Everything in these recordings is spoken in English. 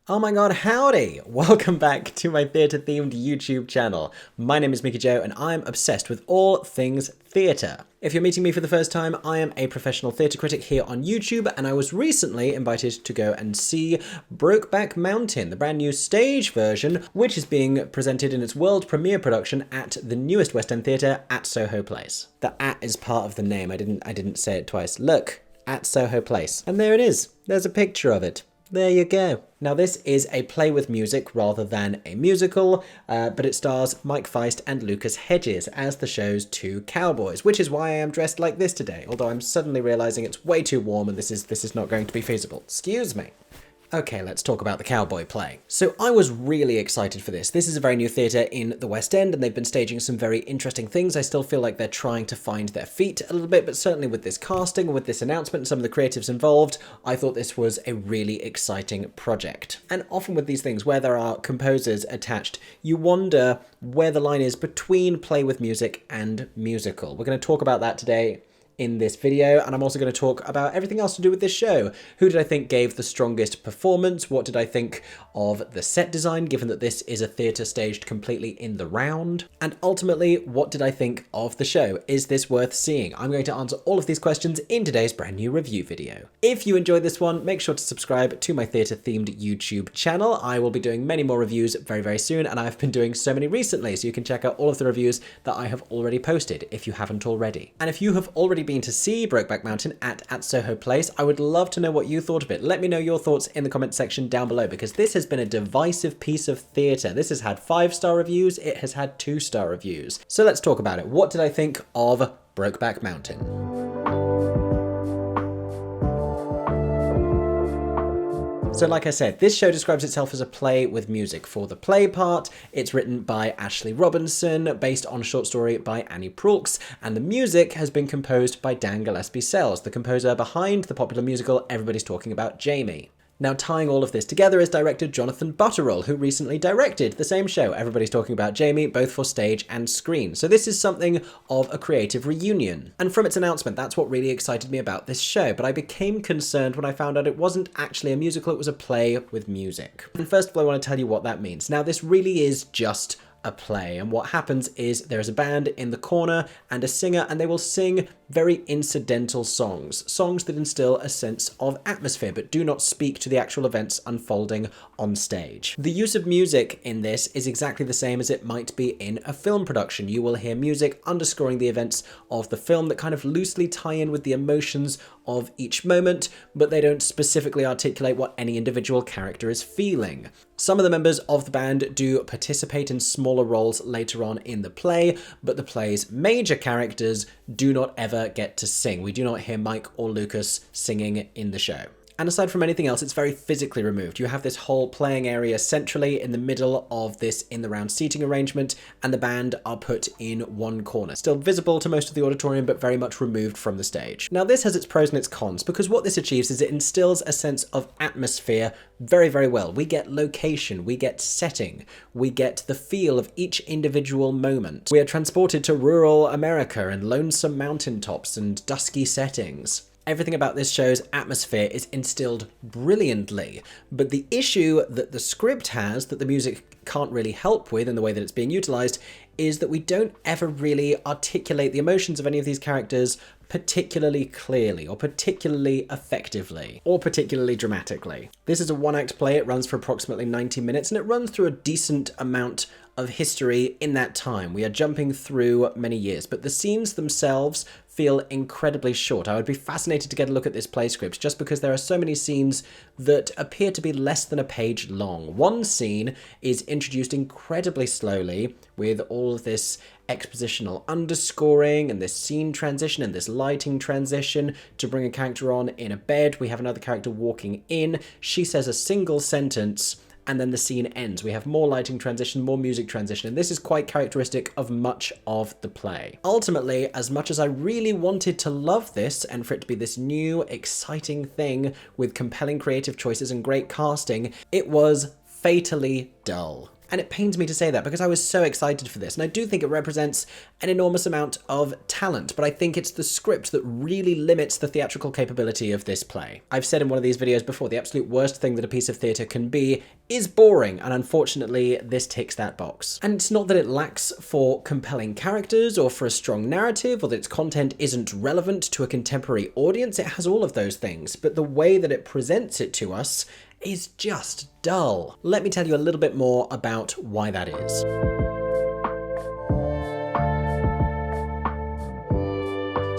Oh my god, howdy! Welcome back to my theatre-themed YouTube channel. My name is Mickey Joe and I'm obsessed with all things theatre. If you're meeting me for the first time, I am a professional theatre critic here on YouTube, and I was recently invited to go and see BROKEBACK MOUNTAIN, the brand new stage version, which is being presented in its world premiere production at the newest West End theatre at Soho Place. The "at" is part of the name, I didn't say it twice. Look, at Soho Place. And there it is. There's a picture of it. There you go. Now this is a play with music rather than a musical, but it stars Mike Faist and Lucas Hedges as the show's two cowboys, which is why I am dressed like this today, although I'm suddenly realising it's way too warm and this is not going to be feasible. Excuse me. Okay, let's talk about the cowboy play. So I was really excited for this. This is a very new theatre in the West End, and they've been staging some very interesting things. I still feel like they're trying to find their feet a little bit, but certainly with this casting and with this announcement and some of the creatives involved, I thought this was a really exciting project. And often with these things, where there are composers attached, you wonder where the line is between play with music and musical. We're going to talk about that today in this video, and I'm also going to talk about everything else to do with this show. Who did I think gave the strongest performance? What did I think of the set design, given that this is a theatre staged completely in the round? And ultimately, what did I think of the show? Is this worth seeing? I'm going to answer all of these questions in today's brand new review video. If you enjoyed this one, make sure to subscribe to my theatre-themed YouTube channel. I will be doing many more reviews very, very soon, and I've been doing so many recently, so you can check out all of the reviews that I have already posted if you haven't already. And if you have already been to see BROKEBACK MOUNTAIN at Soho Place, I would love to know what you thought of it. Let me know your thoughts in the comment section down below, because this has been a divisive piece of theatre. This has had 5-star reviews, it has had 2-star reviews. So let's talk about it. What did I think of BROKEBACK MOUNTAIN? So like I said, this show describes itself as a play with music. For the play part, it's written by Ashley Robinson, based on a short story by Annie Proulx, and the music has been composed by Dan Gillespie-Sells, the composer behind the popular musical Everybody's Talking About Jamie. Now, tying all of this together is director Jonathan Butterall, who recently directed the same show, Everybody's Talking About Jamie, both for stage and screen. So this is something of a creative reunion. And from its announcement, that's what really excited me about this show, but I became concerned when I found out it wasn't actually a musical, it was a play with music. And first of all, I want to tell you what that means. Now, this really is just a play, and what happens is there is a band in the corner and a singer, and they will sing very incidental songs that instill a sense of atmosphere but do not speak to the actual events unfolding on stage. The use of music in this is exactly the same as it might be in a film production. You will hear music underscoring the events of the film that kind of loosely tie in with the emotions of each moment, but they don't specifically articulate what any individual character is feeling. Some of the members of the band do participate in smaller roles later on in the play, but the play's major characters do not ever get to sing. We do not hear Mike or Lucas singing in the show. And aside from anything else, it's very physically removed. You have this whole playing area centrally in the middle of this in-the-round seating arrangement, and the band are put in one corner. Still visible to most of the auditorium, but very much removed from the stage. Now, this has its pros and its cons, because what this achieves is it instills a sense of atmosphere very, very well. We get location, we get setting, we get the feel of each individual moment. We are transported to rural America and lonesome mountaintops and dusky settings. Everything about this show's atmosphere is instilled brilliantly, but the issue that the script has that the music can't really help with in the way that it's being utilized is that we don't ever really articulate the emotions of any of these characters particularly clearly, or particularly effectively, or particularly dramatically. This is a one-act play. It runs for approximately 90 minutes, and it runs through a decent amount of history in that time. We are jumping through many years, but the scenes themselves feel incredibly short. I would be fascinated to get a look at this play script, just because there are so many scenes that appear to be less than a page long. One scene is introduced incredibly slowly, with all of this expositional underscoring and this scene transition and this lighting transition to bring a character on in a bed. We have another character walking in. She says a single sentence, and then the scene ends. We have more lighting transition, more music transition, and this is quite characteristic of much of the play. Ultimately, as much as I really wanted to love this and for it to be this new, exciting thing with compelling creative choices and great casting, it was fatally dull. And it pains me to say that because I was so excited for this, and I do think it represents an enormous amount of talent, but I think it's the script that really limits the theatrical capability of this play. I've said in one of these videos before, the absolute worst thing that a piece of theatre can be is boring, and unfortunately this ticks that box. And it's not that it lacks for compelling characters or for a strong narrative or that its content isn't relevant to a contemporary audience. It has all of those things, but the way that it presents it to us is just dull. Let me tell you a little bit more about why that is.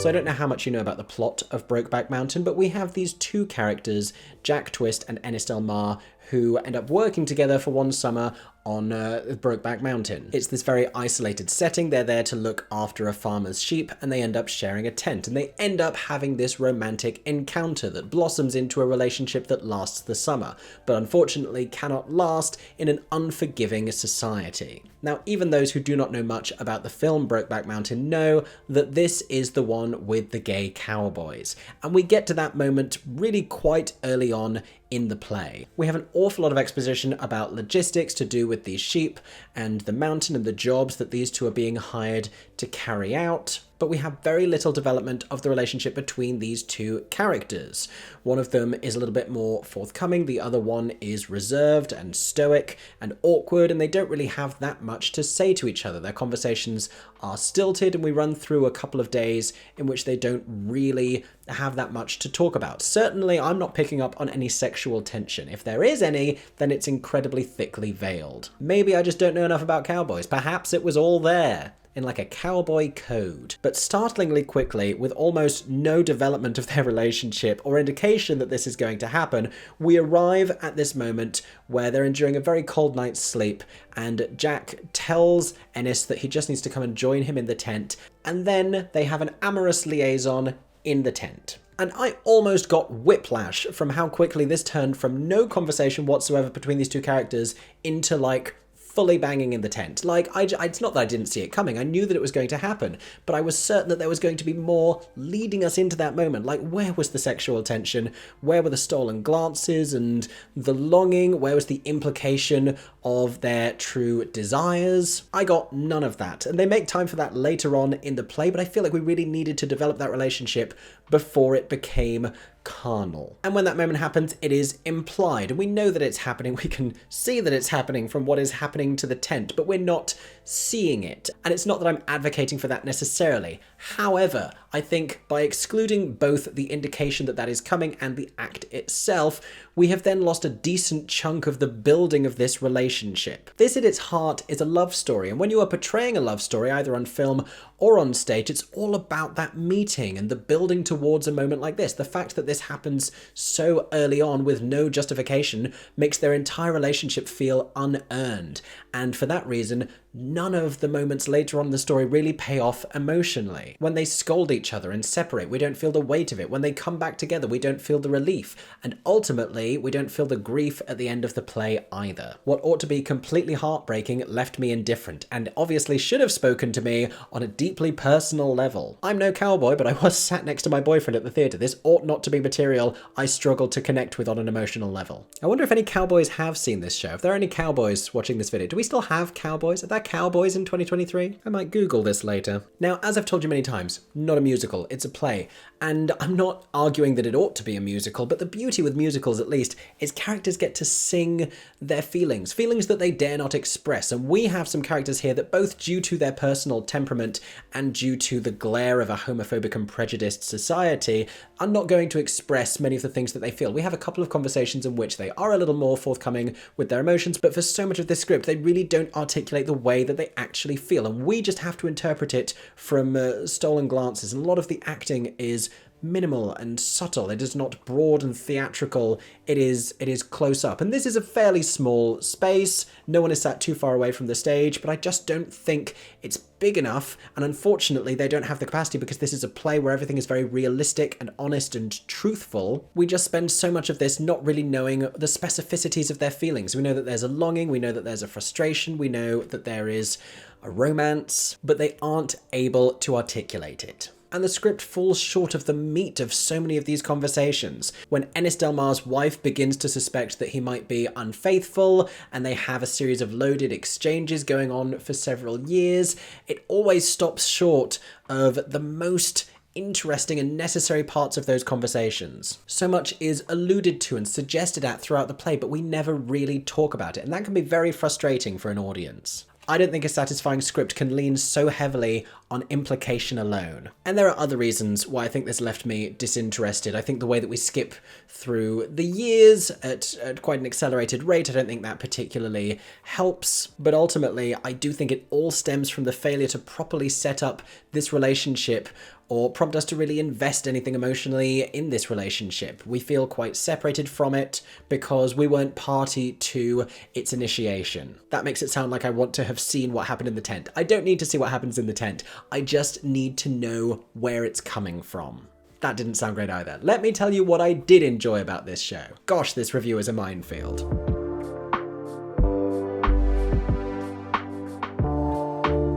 So I don't know how much you know about the plot of BROKEBACK Mountain, but we have these two characters, Jack Twist and Ennis Delmar, who end up working together for one summer on BROKEBACK Mountain. It's this very isolated setting. They're there to look after a farmer's sheep, and they end up sharing a tent, and they end up having this romantic encounter that blossoms into a relationship that lasts the summer, but unfortunately cannot last in an unforgiving society. Now, even those who do not know much about the film BROKEBACK Mountain know that this is the one with the gay cowboys, and we get to that moment really quite early on in the play. We have an awful lot of exposition about logistics to do with these sheep and the mountain and the jobs that these two are being hired to carry out, but we have very little development of the relationship between these two characters. One of them is a little bit more forthcoming, the other one is reserved and stoic and awkward, and they don't really have that much to say to each other. Their conversations are stilted, and we run through a couple of days in which they don't really have that much to talk about. Certainly, I'm not picking up on any sexual tension. If there is any, then it's incredibly thickly veiled. Maybe I just don't know enough about cowboys. Perhaps it was all there in like a cowboy code. But startlingly quickly, with almost no development of their relationship or indication that this is going to happen, we arrive at this moment where they're enduring a very cold night's sleep, and Jack tells Ennis that he just needs to come and join him in the tent, and then they have an amorous liaison in the tent. And I almost got whiplash from how quickly this turned from no conversation whatsoever between these two characters into like fully banging in the tent. Like, it's not that I didn't see it coming. I knew that it was going to happen, but I was certain that there was going to be more leading us into that moment. Like, where was the sexual tension? Where were the stolen glances and the longing? Where was the implication of their true desires? I got none of that. And they make time for that later on in the play, but I feel like we really needed to develop that relationship before it became carnal. And when that moment happens, it is implied, and we know that it's happening. We can see that it's happening from what is happening to the tent, but we're not seeing it. And it's not that I'm advocating for that necessarily. However, I think by excluding both the indication that that is coming and the act itself, we have then lost a decent chunk of the building of this relationship. This at its heart is a love story, and when you are portraying a love story, either on film or on stage, it's all about that meeting and the building towards a moment like this. The fact that this happens so early on with no justification makes their entire relationship feel unearned, and for that reason, none of the moments later on in the story really pay off emotionally. When they scold each other and separate, we don't feel the weight of it. When they come back together, we don't feel the relief. And ultimately, we don't feel the grief at the end of the play either. What ought to be completely heartbreaking left me indifferent, and obviously should have spoken to me on a deeply personal level. I'm no cowboy, but I was sat next to my boyfriend at the theatre. This ought not to be material I struggled to connect with on an emotional level. I wonder if any cowboys have seen this show. If there are any cowboys watching this video, do we still have cowboys? Are there cowboys in 2023? I might Google this later. Now, as I've told you many times, not a musical, it's a play. And I'm not arguing that it ought to be a musical, but the beauty with musicals, at least, is characters get to sing their feelings that they dare not express. And we have some characters here that, both due to their personal temperament and due to the glare of a homophobic and prejudiced society, are not going to express many of the things that they feel. We have a couple of conversations in which they are a little more forthcoming with their emotions, but for so much of this script, they really don't articulate the way that they actually feel, and we just have to interpret it from stolen glances, and a lot of the acting is minimal and subtle. It is not broad and theatrical. It is close up. And this is a fairly small space. No one is sat too far away from the stage, but I just don't think it's big enough. And unfortunately, they don't have the capacity, because this is a play where everything is very realistic and honest and truthful. We just spend so much of this not really knowing the specificities of their feelings. We know that there's a longing. We know that there's a frustration. We know that there is a romance, but they aren't able to articulate it. And the script falls short of the meat of so many of these conversations. When Ennis Delmar's wife begins to suspect that he might be unfaithful, and they have a series of loaded exchanges going on for several years, it always stops short of the most interesting and necessary parts of those conversations. So much is alluded to and suggested at throughout the play, but we never really talk about it, and that can be very frustrating for an audience. I don't think a satisfying script can lean so heavily on implication alone. And there are other reasons why I think this left me disinterested. I think the way that we skip through the years at quite an accelerated rate, I don't think that particularly helps. But ultimately, I do think it all stems from the failure to properly set up this relationship or prompt us to really invest anything emotionally in this relationship. We feel quite separated from it because we weren't party to its initiation. That makes it sound like I want to have seen what happened in the tent. I don't need to see what happens in the tent. I just need to know where it's coming from. That didn't sound great either. Let me tell you what I did enjoy about this show. Gosh, this review is a minefield.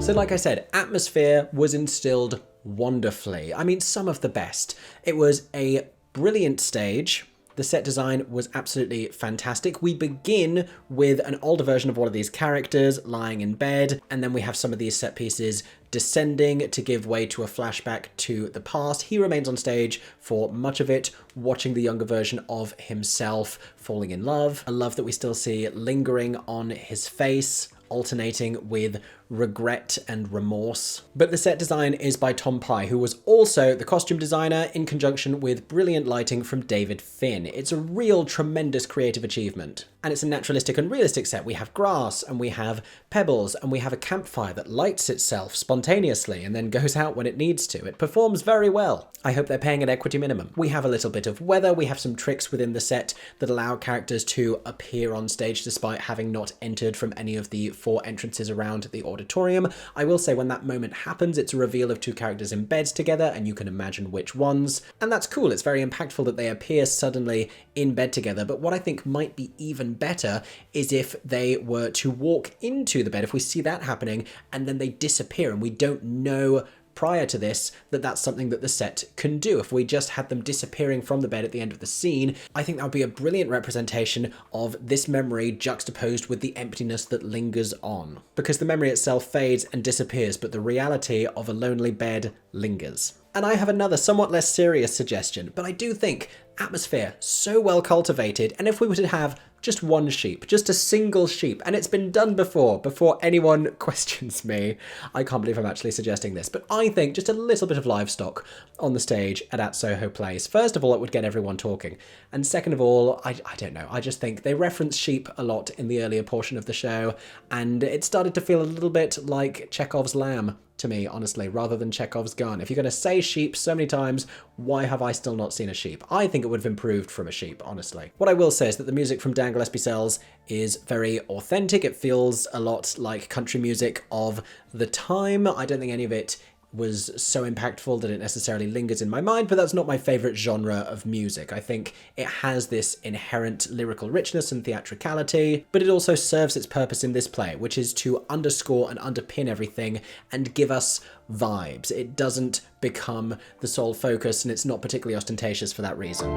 So like I said, atmosphere was instilled wonderfully. I mean, some of the best. It was a brilliant stage. The set design was absolutely fantastic. We begin with an older version of one of these characters lying in bed, and then we have some of these set pieces descending to give way to a flashback to the past. He remains on stage for much of it, watching the younger version of himself falling in love, a love that we still see lingering on his face, alternating with regret and remorse. But the set design is by Tom Pye, who was also the costume designer in conjunction with brilliant lighting from David Finn. It's a real tremendous creative achievement. And it's a naturalistic and realistic set. We have grass and we have pebbles and we have a campfire that lights itself spontaneously and then goes out when it needs to. It performs very well. I hope they're paying an equity minimum. We have a little bit of weather. We have some tricks within the set that allow characters to appear on stage despite having not entered from any of the 4 entrances around the auditorium. I will say when that moment happens, it's a reveal of 2 characters in bed together and you can imagine which ones. And that's cool. It's very impactful that they appear suddenly in bed together. But what I think might be even better is if they were to walk into the bed, if we see that happening and then they disappear and we don't know prior to this that that's something that the set can do. If we just had them disappearing from the bed at the end of the scene, I think that would be a brilliant representation of this memory juxtaposed with the emptiness that lingers on. Because the memory itself fades and disappears, but the reality of a lonely bed lingers. And I have another somewhat less serious suggestion, but I do think atmosphere so well cultivated, and if we were to have just one sheep, just a single sheep, and it's been done before anyone questions me. I can't believe I'm actually suggesting this, but I think just a little bit of livestock on the stage at Soho Place. First of all, it would get everyone talking, and second of all, I don't know, I just think they reference sheep a lot in the earlier portion of the show, and it started to feel a little bit like Chekhov's lamb to me, honestly, rather than Chekhov's gun. If you're going to say sheep so many times, why have I still not seen a sheep? I think it would have improved from a sheep, honestly. What I will say is that the music from Dan Gillespie Sells is very authentic. It feels a lot like country music of the time. I don't think any of it was so impactful that it necessarily lingers in my mind, but that's not my favourite genre of music. I think it has this inherent lyrical richness and theatricality, but it also serves its purpose in this play, which is to underscore and underpin everything and give us vibes. It doesn't become the sole focus, and it's not particularly ostentatious for that reason.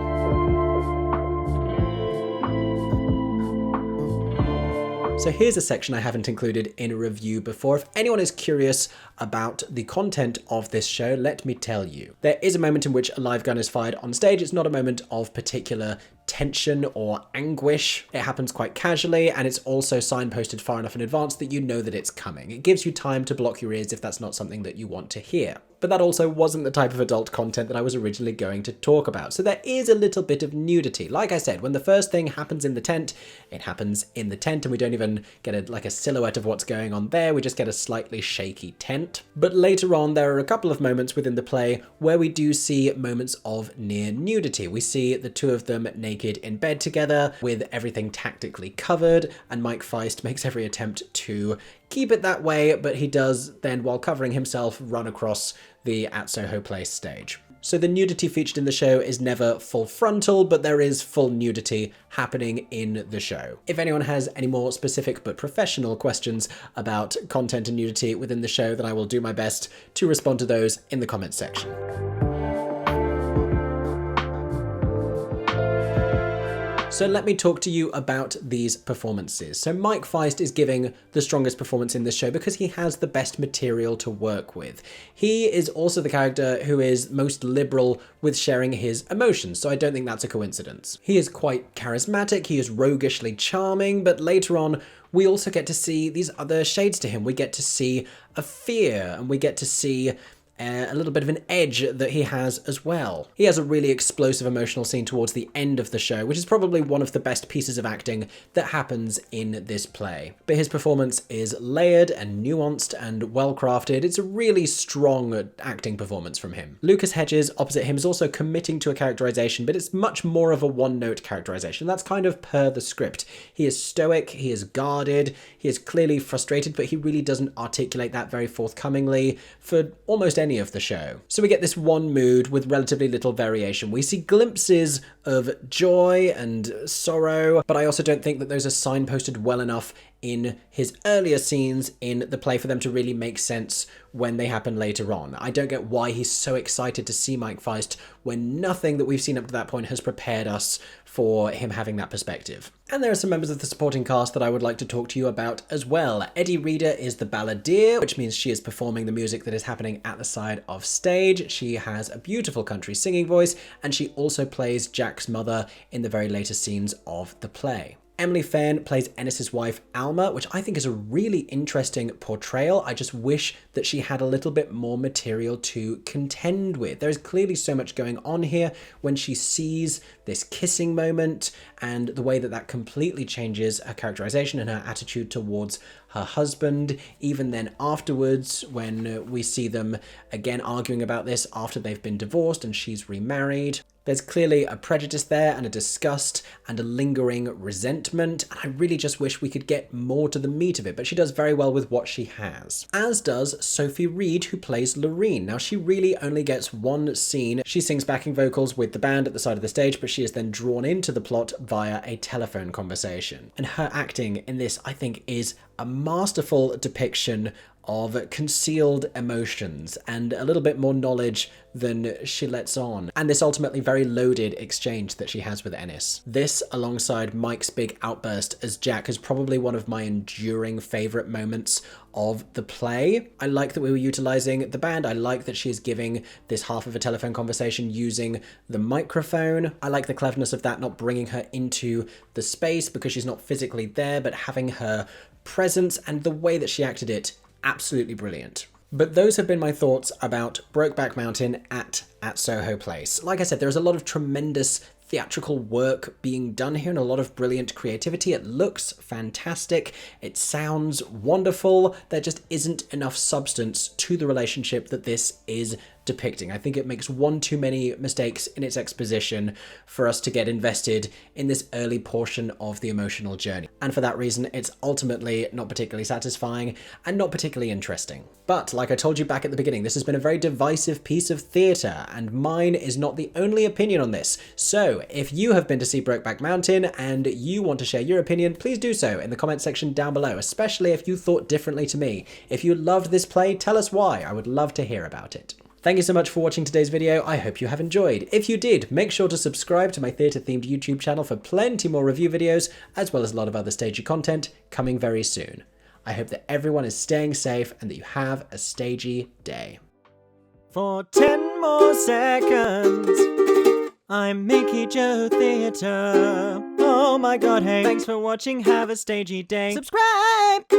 So here's a section I haven't included in a review before. If anyone is curious about the content of this show, let me tell you. There is a moment in which a live gun is fired on stage. It's not a moment of particular tension or anguish. It happens quite casually, and it's also signposted far enough in advance that you know that it's coming. It gives you time to block your ears if that's not something that you want to hear. But that also wasn't the type of adult content that I was originally going to talk about. So there is a little bit of nudity. Like I said, when the first thing happens in the tent, it happens in the tent, and we don't even get a silhouette of what's going on there. We just get a slightly shaky tent. But later on, there are a couple of moments within the play where we do see moments of near nudity. We see the 2 of them naked in bed together with everything tactically covered, and Mike Faist makes every attempt to keep it that way, but he does then, while covering himself, run across the At Soho Place stage. So the nudity featured in the show is never full frontal, but there is full nudity happening in the show. If anyone has any more specific but professional questions about content and nudity within the show, then I will do my best to respond to those in the comments section. So let me talk to you about these performances. So Mike Faist is giving the strongest performance in this show because he has the best material to work with. He is also the character who is most liberal with sharing his emotions, so I don't think that's a coincidence. He is quite charismatic, he is roguishly charming, but later on we also get to see these other shades to him. We get to see a fear, and we get to see a little bit of an edge that he has as well. He has a really explosive emotional scene towards the end of the show, which is probably one of the best pieces of acting that happens in this play. But his performance is layered and nuanced and well crafted. It's a really strong acting performance from him. Lucas Hedges, opposite him, is also committing to a characterization, but it's much more of a one-note characterization. That's kind of per the script. He is stoic, he is guarded, he is clearly frustrated, but he really doesn't articulate that very forthcomingly for almost any of the show. So we get this one mood with relatively little variation. We see glimpses of joy and sorrow, but I also don't think that those are signposted well enough in his earlier scenes in the play for them to really make sense when they happen later on. I don't get why he's so excited to see Mike Faist when nothing that we've seen up to that point has prepared us for him having that perspective. And there are some members of the supporting cast that I would like to talk to you about as well. Eddi Reader is the balladeer, which means she is performing the music that is happening at the side of stage. She has a beautiful country singing voice, and she also plays Jack's mother in the very later scenes of the play. Emily Fairn plays Ennis's wife, Alma, which I think is a really interesting portrayal. I just wish that she had a little bit more material to contend with. There's clearly so much going on here when she sees this kissing moment and the way that that completely changes her characterization and her attitude towards her husband. Even then afterwards, when we see them again arguing about this after they've been divorced and she's remarried. There's clearly a prejudice there and a disgust and a lingering resentment, and I really just wish we could get more to the meat of it, but she does very well with what she has. As does Sophie Reed, who plays Lorene. Now, she really only gets one scene. She sings backing vocals with the band at the side of the stage, but she is then drawn into the plot via a telephone conversation. And her acting in this, I think, is a masterful depiction of concealed emotions and a little bit more knowledge than she lets on, and this ultimately very loaded exchange that she has with Ennis. This, alongside Mike's big outburst as Jack, is probably one of my enduring favourite moments of the play. I like that we were utilising the band. I like that she is giving this half of a telephone conversation using the microphone. I like the cleverness of that, not bringing her into the space because she's not physically there, but having her presence, and the way that she acted it, absolutely brilliant. But those have been my thoughts about Brokeback Mountain at Soho Place. Like I said, there's a lot of tremendous theatrical work being done here and a lot of brilliant creativity. It looks fantastic. It sounds wonderful. There just isn't enough substance to the relationship that this is depicting. I think it makes one too many mistakes in its exposition for us to get invested in this early portion of the emotional journey. And for that reason, it's ultimately not particularly satisfying and not particularly interesting. But like I told you back at the beginning, this has been a very divisive piece of theatre, and mine is not the only opinion on this. So if you have been to see Brokeback Mountain and you want to share your opinion, please do so in the comment section down below, especially if you thought differently to me. If you loved this play, tell us why. I would love to hear about it. Thank you so much for watching today's video. I hope you have enjoyed. If you did, make sure to subscribe to my theatre-themed YouTube channel for plenty more review videos, as well as a lot of other stagey content coming very soon. I hope that everyone is staying safe and that you have a stagey day. For 10 more seconds, I'm Mickey Joe Theatre. Oh my god, hey. Thanks for watching, have a stagey day. Subscribe!